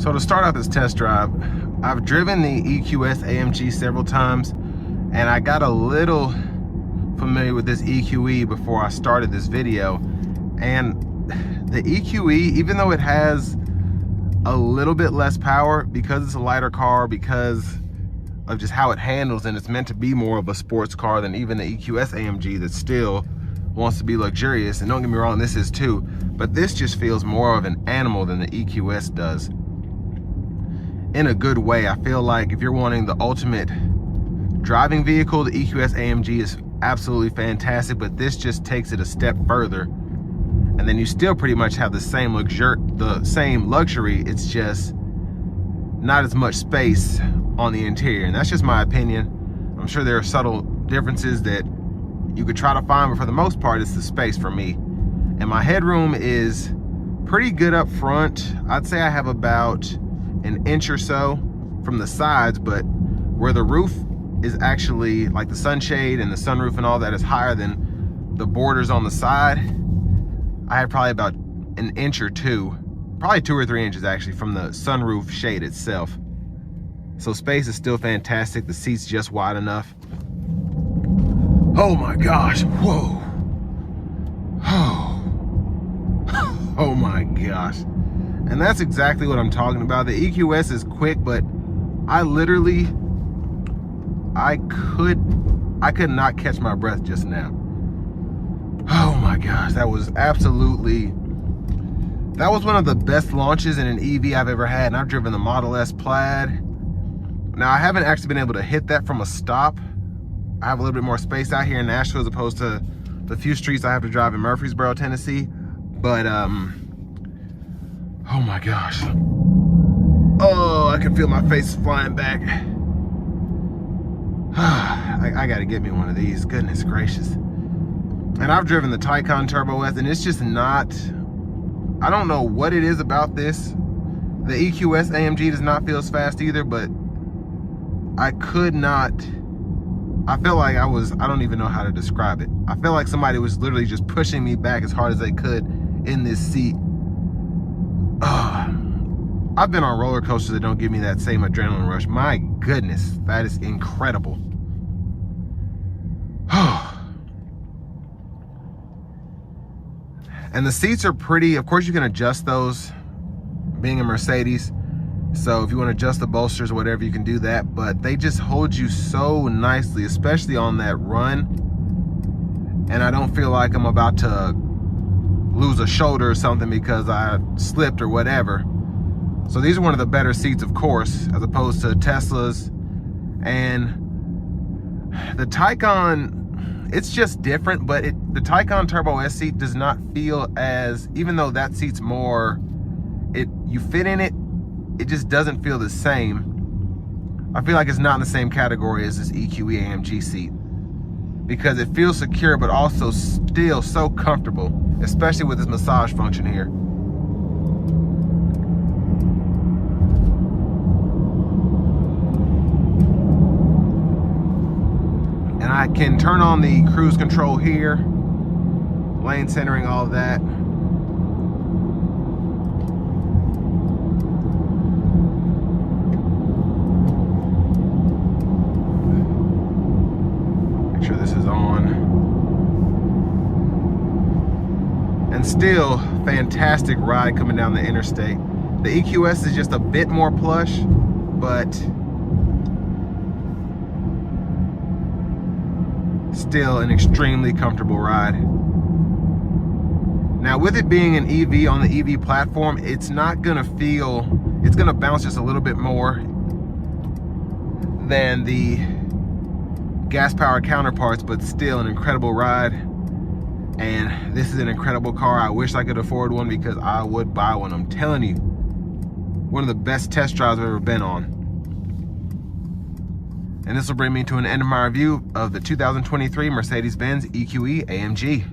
So to start out this test drive, I've driven the EQS AMG several times, and I got a little familiar with this EQE before I started this video. And the EQE, even though it has a little bit less power because it's a lighter car, because of just how it handles, and it's meant to be more of a sports car than even the EQS AMG that still wants to be luxurious. And don't get me wrong, this is too, but this just feels more of an animal than the EQS does. In a good way. I feel like if you're wanting the ultimate driving vehicle, the EQS AMG is absolutely fantastic, but this just takes it a step further. And then you still pretty much have the same luxury, it's just not as much space on the interior. And that's just my opinion. I'm sure there are subtle differences that you could try to find, but for the most part, it's the space for me. And my headroom is pretty good up front. I'd say I have about an inch or so from the sides, but where the roof is actually, like the sunshade and the sunroof and all that, is higher than the borders on the side, I have probably about an inch or two, probably 2 or 3 inches actually, from the sunroof shade itself. So space is still fantastic. The seat's just wide enough. Oh my gosh, whoa. Oh my gosh. And that's exactly what I'm talking about. The EQS is quick, but I could not catch my breath just now. Oh my gosh, that was one of the best launches in an EV I've ever had. And I've driven the Model S Plaid. Now I haven't actually been able to hit that from a stop. I have a little bit more space out here in Nashville as opposed to the few streets I have to drive in Murfreesboro, Tennessee. But oh my gosh. Oh, I can feel my face flying back. I gotta get me one of these, goodness gracious. And I've driven the Taycan Turbo S, and it's just not, I don't know what it is about this. The EQS AMG does not feel as fast either, but I felt like I don't even know how to describe it. I felt like somebody was literally just pushing me back as hard as they could in this seat. I've been on roller coasters that don't give me that same adrenaline rush. My goodness, that is incredible. And the seats are pretty, of course you can adjust those, being a Mercedes. So if you want to adjust the bolsters or whatever, you can do that, but they just hold you so nicely, especially on that run. And I don't feel like I'm about to lose a shoulder or something because I slipped or whatever. So these are one of the better seats, of course, as opposed to Teslas. And the Taycan, it's just different, but the Taycan Turbo S seat does not feel as, even though that seat's more, you fit in it, it just doesn't feel the same. I feel like it's not in the same category as this EQE AMG seat, because it feels secure, but also still so comfortable, especially with this massage function here. And I can turn on the cruise control here, lane centering, all of that. Make sure this is on. And still, fantastic ride coming down the interstate. The EQS is just a bit more plush, but still an extremely comfortable ride. Now, with it being an EV on the EV platform, it's not gonna feel, it's gonna bounce just a little bit more than the gas powered counterparts, but still an incredible ride. And this is an incredible car. I wish I could afford one, because I would buy one. I'm telling you, one of the best test drives I've ever been on. And this will bring me to an end of my review of the 2023 Mercedes-Benz EQE AMG.